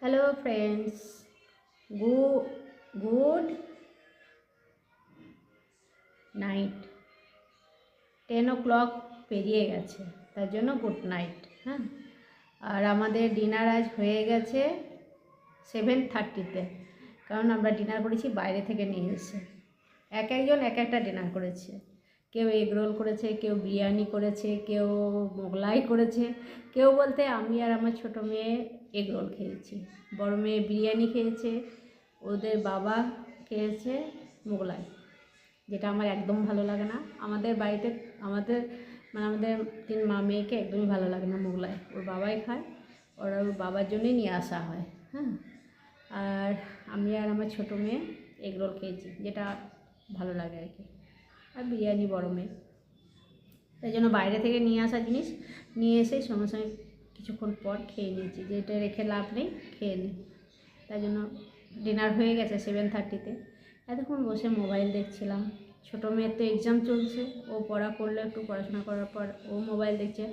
Hello friends, good night. 10 o'clock পেরিয়ে গেছে, তার জন্য গুড নাইট। হ্যাঁ, আর আমাদের ডিনার আজ হয়ে গেছে 7:30-তে, কারণ আমরা ডিনার করেছি বাইরে থেকে নিয়ে এসে। এক একজন এক একটা ডিনার করেছে। কেউ এগ রোল করেছে, কেউ বিরিয়ানি করেছে, কেউ মোগলাই করেছে। কেউ বলতে আমি আর আমার ছোটো মেয়ে এগ রোল খেয়েছি, বড় মেয়ে বিরিয়ানি খেয়েছে, ওদের বাবা খেয়েছে মোগলাই, যেটা আমার একদম ভালো লাগে না। আমাদের বাড়িতে আমাদের 3 মা মেয়েকে একদমই ভালো লাগে না মোগলাই, ওর বাবাই খায়, ওর বাবার জন্যই নিয়ে আসা হয়। হ্যাঁ, আর আমি আর আমার ছোটো মেয়ে এগ রোল খেয়েছি, যেটা ভালো লাগে আর কি, আর বিরিয়ানি বড় মেয়ে। তাই জন্য বাইরে থেকে নিয়ে আসা জিনিস নিয়ে এসে সঙ্গে সঙ্গে কিছুক্ষণ পর খেয়ে নিয়েছি, যে এটা রেখে লাভ নেই, খেয়ে নিই। তাই জন্য ডিনার হয়ে গেছে 7:30-তে। এতক্ষণ বসে মোবাইল দেখছিলাম। ছোটো মেয়ের তো এক্সাম চলছে, ও পড়া করলো, একটু পড়াশোনা করার পর ও মোবাইল দেখছে।